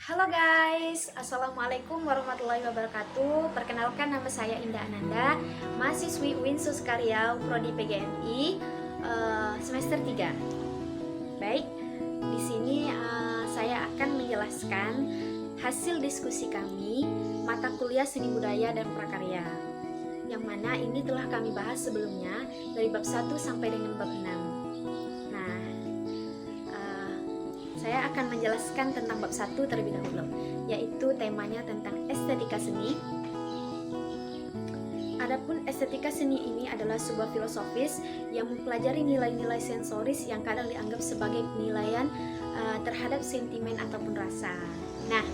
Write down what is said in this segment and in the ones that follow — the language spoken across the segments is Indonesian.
Halo guys, Assalamualaikum warahmatullahi wabarakatuh. Perkenalkan, nama saya Indah Ananda, mahasiswi Winsus Karyau Prodi PGMI semester 3. Baik, di sini saya akan menjelaskan hasil diskusi kami mata kuliah Seni Budaya dan Prakarya, yang mana ini telah kami bahas sebelumnya dari bab 1 sampai dengan bab 6. Saya akan menjelaskan tentang bab 1 terlebih dahulu, yaitu temanya tentang estetika seni. Adapun estetika seni ini adalah sebuah filosofis yang mempelajari nilai-nilai sensoris yang kadang dianggap sebagai penilaian terhadap sentimen ataupun rasa. Nah,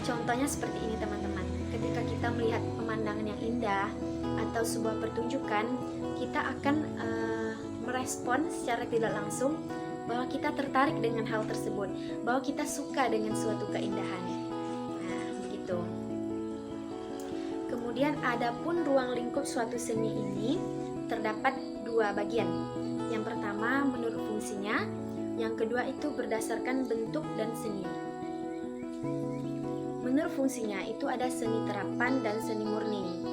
contohnya seperti ini teman-teman. Ketika kita melihat pemandangan yang indah atau sebuah pertunjukan, kita akan merespon secara tidak langsung bahwa kita tertarik dengan hal tersebut, bahwa kita suka dengan suatu keindahan. Nah, begitu. Kemudian adapun ruang lingkup suatu seni ini terdapat dua bagian. Yang pertama menurut fungsinya, yang kedua itu berdasarkan bentuk dan seni. Menurut fungsinya itu ada seni terapan dan seni murni.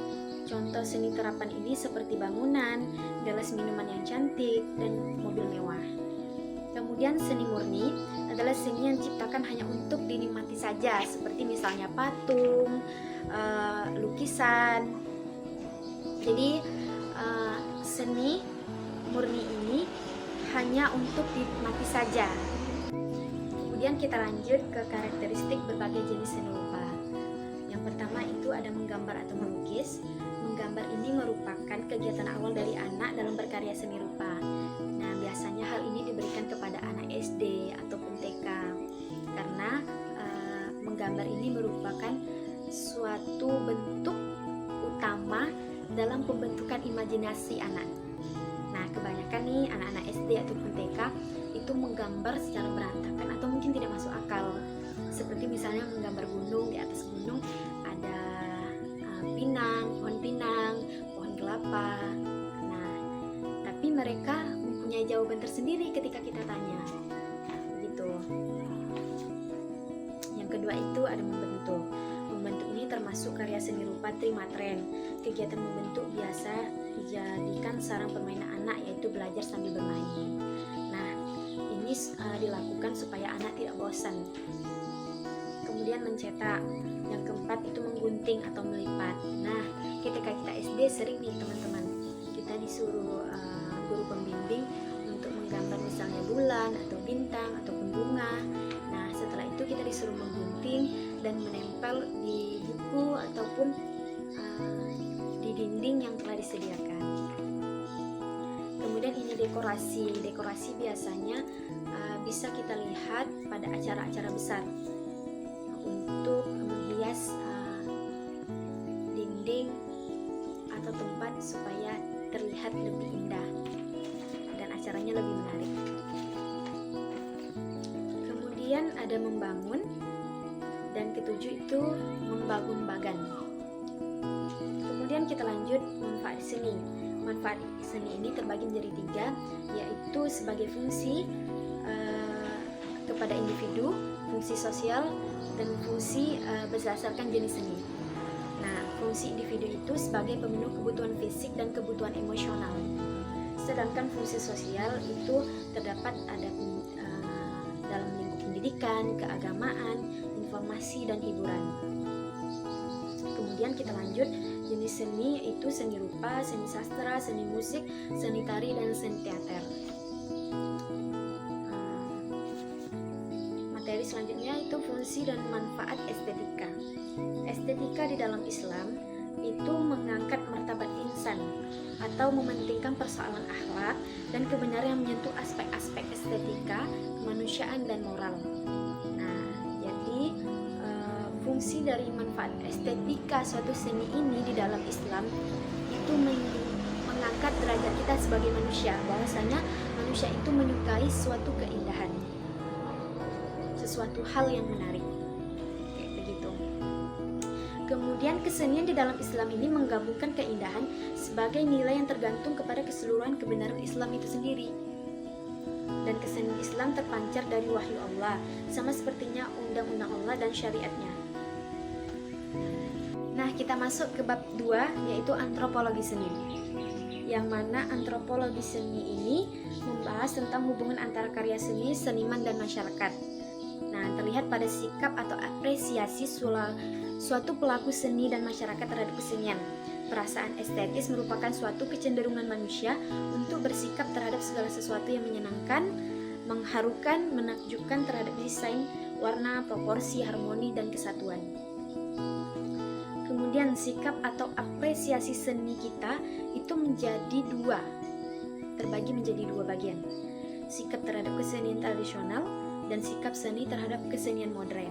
Contoh seni terapan ini seperti bangunan, gelas minuman yang cantik, dan mobil mewah. Kemudian seni murni adalah seni yang diciptakan hanya untuk dinikmati saja, seperti misalnya patung, lukisan. Jadi seni murni ini hanya untuk dinikmati saja. Kemudian kita lanjut ke karakteristik berbagai jenis seni rupa. Yang pertama itu ada menggambar atau melukis. Menggambar ini merupakan kegiatan awal dari anak dalam berkarya seni rupa. Nah, biasanya hal ini diberikan kepada anak SD ataupun TK karena menggambar ini merupakan suatu bentuk utama dalam pembentukan imajinasi anak. Nah, kebanyakan nih anak-anak SD ataupun TK itu menggambar secara berantakan atau mungkin tidak masuk akal. Seperti misalnya menggambar gunung, di atas gunung ada pohon pinang, pohon kelapa. Nah, tapi mereka mempunyai jawaban tersendiri ketika kita tanya. Begitu. Yang kedua itu ada membentuk. Membentuk ini termasuk karya seni rupa trimatren. Kegiatan membentuk biasa dijadikan sarang permainan anak, yaitu belajar sambil bermain. Nah, ini dilakukan supaya anak tidak bosan. Kemudian mencetak. Yang keempat itu menggunting atau melipat. Nah, ketika kita SD sering nih teman-teman, kita disuruh guru pembimbing untuk menggambar misalnya bulan atau bintang ataupun bunga. Nah, setelah itu kita disuruh menggunting dan menempel di buku ataupun di dinding yang telah disediakan. Kemudian ini dekorasi. Dekorasi biasanya bisa kita lihat pada acara-acara besar untuk menghias dinding atau tempat supaya terlihat lebih indah dan acaranya lebih menarik. Kemudian ada membangun, dan ketujuh itu membangun bagan. Kemudian kita lanjut manfaat seni. Manfaat seni ini terbagi menjadi 3, yaitu sebagai fungsi kepada individu, fungsi sosial, dan fungsi berdasarkan jenis seni. Nah, fungsi individu itu sebagai pemenuh kebutuhan fisik dan kebutuhan emosional. Sedangkan fungsi sosial itu terdapat ada dalam lingkup pendidikan, keagamaan, informasi, dan hiburan. Kemudian kita lanjut, jenis seni itu seni rupa, seni sastra, seni musik, seni tari, dan seni teater. Materi selanjutnya itu fungsi dan manfaat estetika. Estetika di dalam Islam itu mengangkat martabat insan atau mementingkan persoalan akhlak dan kebenaran yang menyentuh aspek-aspek estetika, kemanusiaan, dan moral. Nah, jadi fungsi dari manfaat estetika suatu seni ini di dalam Islam itu mengangkat derajat kita sebagai manusia, bahwasanya manusia itu menyukai suatu keindahan, sesuatu hal yang menarik. Kayak begitu. Kemudian kesenian di dalam Islam ini menggabungkan keindahan sebagai nilai yang tergantung kepada keseluruhan kebenaran Islam itu sendiri. dan kesenian Islam terpancar dari wahyu Allah, sama sepertinya undang-undang Allah dan syariatnya. Nah, kita masuk ke bab 2, yaitu antropologi seni. Yang mana antropologi seni ini membahas tentang hubungan antara karya seni, seniman, dan masyarakat. Nah, terlihat pada sikap atau apresiasi suatu pelaku seni dan masyarakat terhadap kesenian. Perasaan estetis merupakan suatu kecenderungan manusia untuk bersikap terhadap segala sesuatu yang menyenangkan, mengharukan, menakjubkan terhadap desain, warna, proporsi, harmoni, dan kesatuan. Kemudian sikap atau apresiasi seni kita itu terbagi menjadi dua bagian. Sikap terhadap kesenian tradisional dan sikap seni terhadap kesenian modern.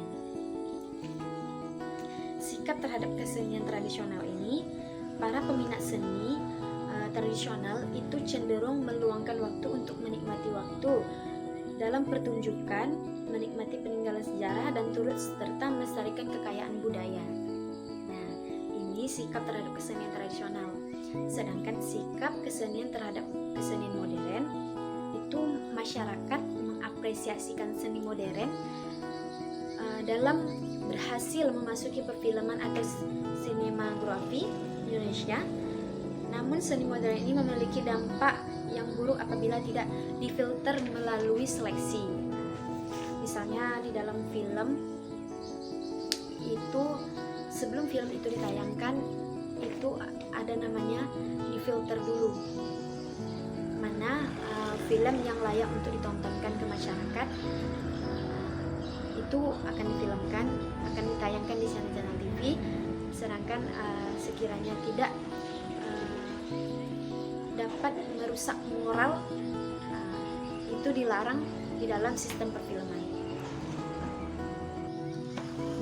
Sikap terhadap kesenian tradisional ini, para peminat seni tradisional itu cenderung meluangkan waktu untuk menikmati waktu dalam pertunjukan, menikmati peninggalan sejarah, dan turut serta melestarikan kekayaan budaya. Nah, ini sikap terhadap kesenian tradisional. Sedangkan sikap kesenian terhadap kesenian modern itu masyarakat mengapresiasikan seni modern dalam berhasil memasuki perfilman atau sinematografi Indonesia. Namun seni modern ini memiliki dampak yang buruk apabila tidak difilter melalui seleksi. Misalnya di dalam film itu, sebelum film itu ditayangkan, itu ada namanya difilter dulu, mana film yang layak untuk ditontonkan ke masyarakat itu akan difilmkan, akan ditayangkan di channel-channel TV. Sedangkan sekiranya tidak dapat merusak moral, itu dilarang di dalam sistem perfilman.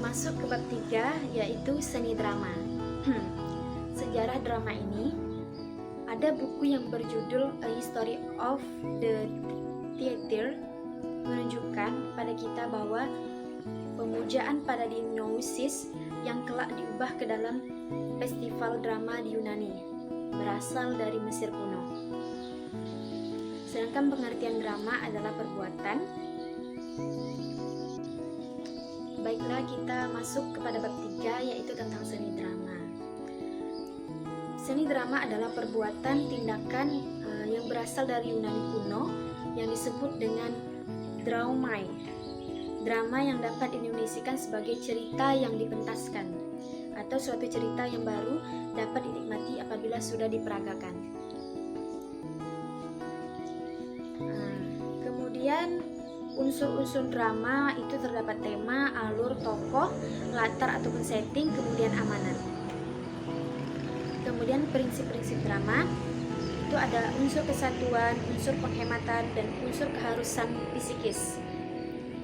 Masuk ke bab 3, yaitu seni drama. Sejarah drama ini, ada buku yang berjudul A History of the Theater menunjukkan pada kita bahwa pemujaan pada Dionysus yang kelak diubah ke dalam festival drama di Yunani berasal dari Mesir kuno. Sedangkan pengertian drama adalah perbuatan. Baiklah, kita masuk kepada bab 3, yaitu tentang seni drama. Seni drama adalah perbuatan tindakan yang berasal dari Yunani kuno yang disebut dengan draumai. Drama yang dapat dinominasikan sebagai cerita yang dipentaskan atau suatu cerita yang baru dapat dinikmati apabila sudah diperagakan. Kemudian unsur-unsur drama itu terdapat tema, alur, tokoh, latar ataupun setting, kemudian amanat. Kemudian prinsip-prinsip drama itu ada unsur kesatuan, unsur penghematan, dan unsur keharusan psikis.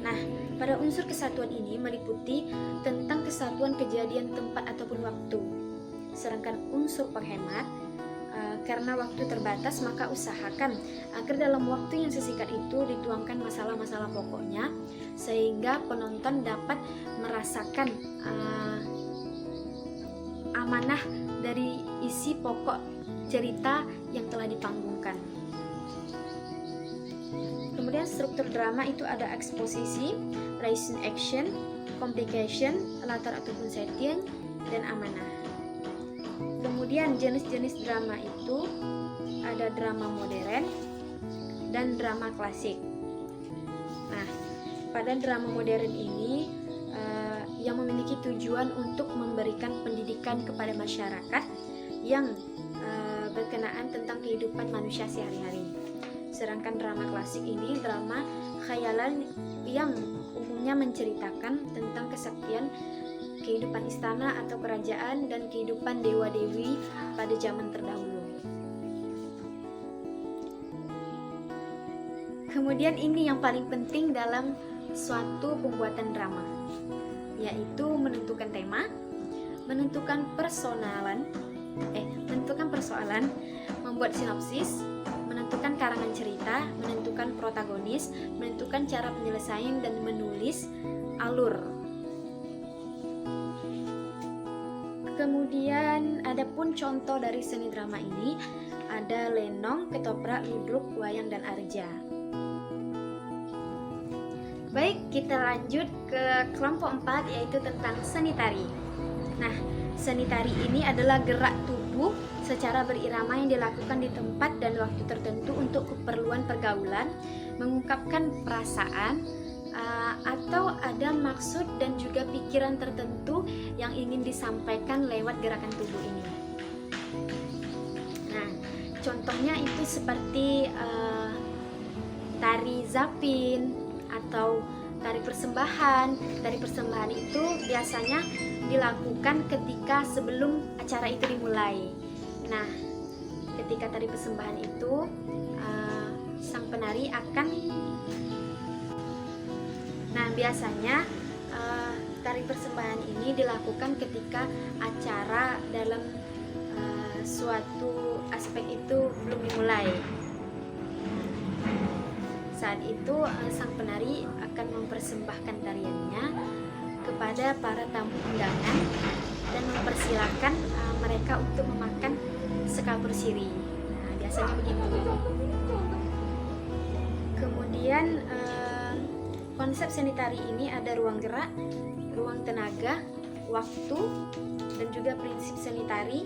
Nah, pada unsur kesatuan ini meliputi tentang kesatuan kejadian, tempat ataupun waktu. Sedangkan unsur penghemat, karena waktu terbatas maka usahakan agar dalam waktu yang sesingkat itu dituangkan masalah-masalah pokoknya sehingga penonton dapat merasakan amanah dari isi pokok cerita yang telah dipanggungkan. Kemudian struktur drama itu ada eksposisi, rise action, complication, latar ataupun setting, dan amanah. Kemudian jenis-jenis drama itu ada drama modern dan drama klasik. Nah, pada drama modern ini yang memiliki tujuan untuk memberikan pendidikan kepada masyarakat yang berkenaan tentang kehidupan manusia sehari-hari. Sedangkan drama klasik ini drama khayalan yang umumnya menceritakan tentang kesaktian kehidupan istana atau kerajaan dan kehidupan dewa-dewi pada zaman terdahulu. Kemudian ini yang paling penting dalam suatu pembuatan drama, yaitu menentukan tema, menentukan persoalan, membuat sinopsis, menentukan karangan cerita, menentukan protagonis, menentukan cara penyelesaian, dan menulis alur. Kemudian adapun contoh dari seni drama ini ada lenong, ketoprak, ludruk, wayang, dan arja. Baik, kita lanjut ke kelompok 4, yaitu tentang seni tari. Nah, seni tari ini adalah gerak tubuh secara berirama yang dilakukan di tempat dan waktu tertentu untuk keperluan pergaulan, mengungkapkan perasaan, atau ada maksud dan juga pikiran tertentu yang ingin disampaikan lewat gerakan tubuh ini. Nah, contohnya itu seperti tari zapin atau tari persembahan. Tari persembahan itu biasanya dilakukan ketika sebelum acara itu dimulai. Nah, ketika tari persembahan itu sang penari akan biasanya tari persembahan ini dilakukan ketika acara dalam suatu aspek itu belum dimulai. Saat itu sang penari akan mempersembahkan tariannya kepada para tamu undangan dan mempersilahkan mereka untuk memakan sekapur siri. Nah, biasanya begitu. Kemudian konsep seni tari ini ada ruang gerak, ruang tenaga, waktu, dan juga prinsip seni tari,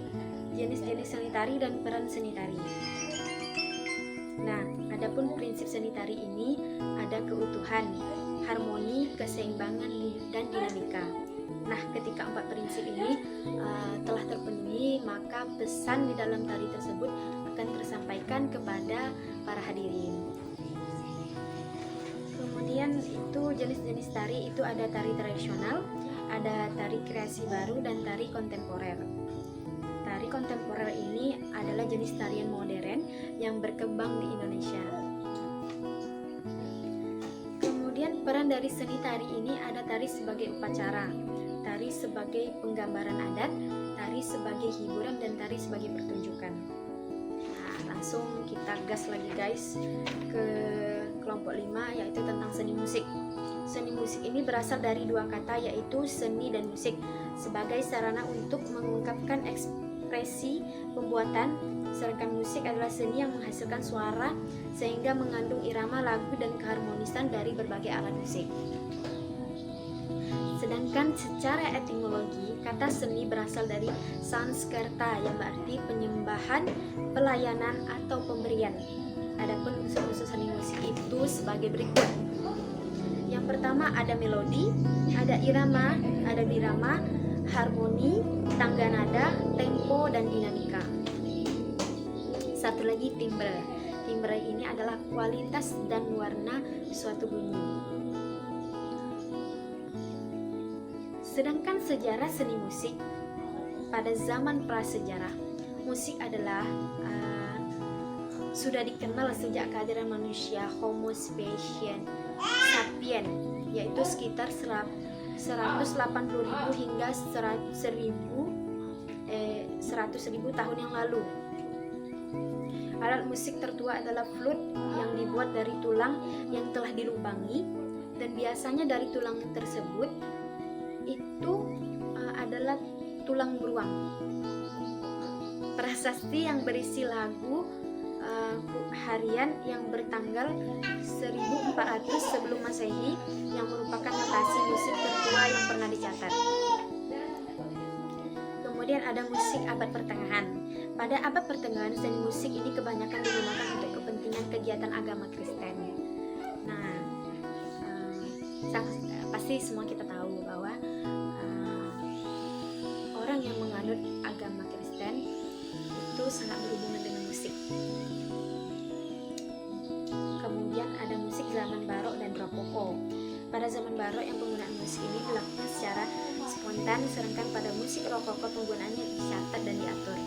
jenis-jenis seni tari, dan peran seni tari. Nah, adapun prinsip seni tari ini ada keutuhan, harmoni, keseimbangan, dan dinamika. Nah, ketika 4 prinsip ini telah terpenuhi, maka pesan di dalam tari tersebut akan tersampaikan kepada para hadirin. Kemudian itu jenis-jenis tari itu ada tari tradisional, ada tari kreasi baru, dan tari kontemporer. Tari kontemporer ini adalah jenis tarian modern yang berkembang di Indonesia. Kemudian peran dari seni tari ini ada tari sebagai upacara, tari sebagai penggambaran adat, tari sebagai hiburan, dan tari sebagai pertunjukan. Nah, langsung kita gas lagi guys ke kelompok 5, yaitu tentang seni musik. Seni musik ini berasal dari 2 kata, yaitu seni dan musik, sebagai sarana untuk mengungkapkan ekspresi pembuatan, sedangkan musik adalah seni yang menghasilkan suara sehingga mengandung irama lagu dan keharmonisan dari berbagai alat musik. Sedangkan secara etimologi, kata seni berasal dari Sanskerta yang berarti penyembahan, pelayanan, atau pemberian. Adapun unsur-unsur seni musik itu sebagai berikut. Yang pertama ada melodi, ada irama, ada birama, harmoni, tangga nada, tempo, dan dinamika. Satu lagi timbre. Timbre ini adalah kualitas dan warna suatu bunyi. Sedangkan sejarah seni musik, pada zaman prasejarah, musik adalah sudah dikenal sejak kehadiran manusia Homo sapien, yaitu sekitar 180.000 hingga 100.000 tahun yang lalu. Alat musik tertua adalah flute yang dibuat dari tulang yang telah dilubangi, dan biasanya dari tulang tersebut itu adalah tulang beruang. Prasasti yang berisi lagu harian yang bertanggal 1400 sebelum Masehi yang merupakan notasi musik tertua yang pernah dicatat. Kemudian ada musik abad pertengahan. Pada abad pertengahan, seni musik ini kebanyakan digunakan untuk kepentingan kegiatan agama Kristen. Nah, pasti semua kita tahu bahwa orang yang menganut agama Kristen itu sangat berhubungan dengan musik. Kemudian ada musik zaman barok dan rokoko. Pada zaman barok yang penggunaan musik ini dilakukan secara spontan, sedangkan pada musik rokoko penggunaannya dicatat dan diatur.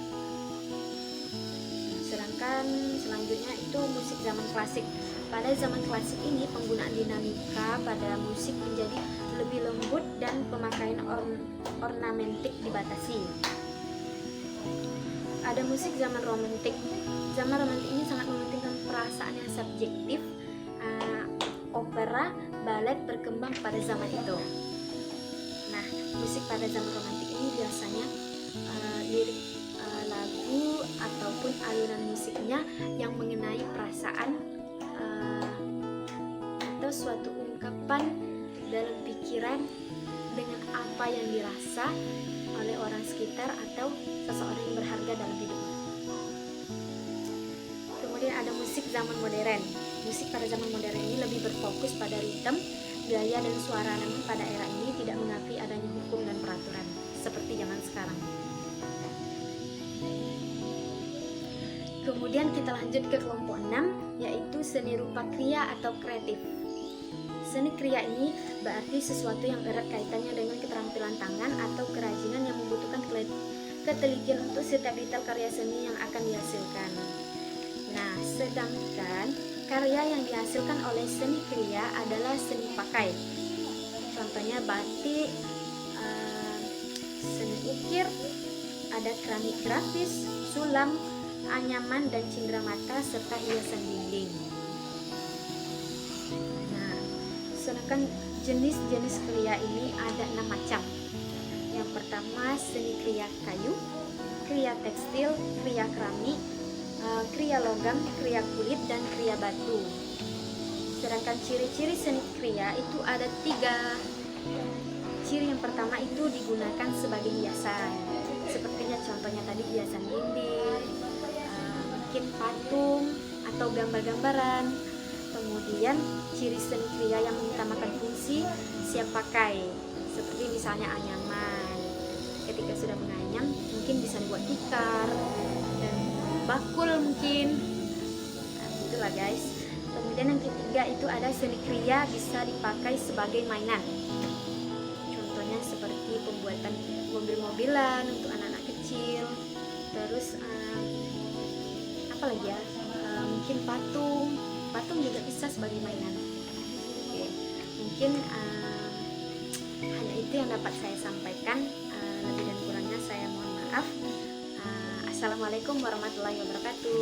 Sedangkan selanjutnya itu musik zaman klasik. Pada zaman klasik ini penggunaan dinamika pada musik menjadi lebih lembut dan pemakaian ornamentik dibatasi. Ada musik zaman romantik. Zaman romantik ini sangat mementingkan perasaan yang subjektif. Opera, balet berkembang pada zaman itu. Nah, musik pada zaman romantik ini biasanya lirik lagu ataupun aliran musiknya yang mengenai perasaan atau suatu ungkapan dalam pikiran dengan apa yang dirasa oleh orang sekitar atau seseorang yang berharga dalam hidupnya. Kemudian ada musik zaman modern. Musik pada zaman modern ini lebih berfokus pada ritme, gaya, dan suara, namun pada era ini tidak mengakui adanya hukum dan peraturan seperti zaman sekarang. Kemudian kita lanjut ke kelompok 6, yaitu seni rupa kriya atau kreatif. Seni kriya ini berarti sesuatu yang erat kaitannya dengan keterampilan tangan atau kerajinan yang membutuhkan ketelitian untuk setiap detail karya seni yang akan dihasilkan. Nah, sedangkan karya yang dihasilkan oleh seni kriya adalah seni pakai. Contohnya batik, seni ukir, ada keramik grafis, sulam, anyaman dan cindera mata, serta hiasan dinding. Nah, sedangkan jenis-jenis kriya ini ada 6 macam. Yang pertama seni kriya kayu, kriya tekstil, kriya keramik, kriya logam, kriya kulit, dan kriya batu. Sedangkan ciri-ciri seni kriya itu ada 3 ciri. Yang pertama itu digunakan sebagai hiasan, sepertinya contohnya tadi hiasan dinding, mungkin patung atau gambar-gambaran. Kemudian ciri seni kriya yang mengutamakan fungsi siap pakai, seperti misalnya anyaman. Ketika sudah menganyam mungkin bisa dibuat tikar dan bakul mungkin. Nah, itulah guys. Kemudian yang ketiga itu ada seni kriya bisa dipakai sebagai mainan. Contohnya seperti pembuatan mobil-mobilan untuk anak-anak kecil. Terus apa lagi ya, mungkin patung juga bisa sebagai mainan. Oke, mungkin hanya itu yang dapat saya sampaikan. Lebih dan kurangnya saya mohon maaf. Assalamualaikum warahmatullahi wabarakatuh.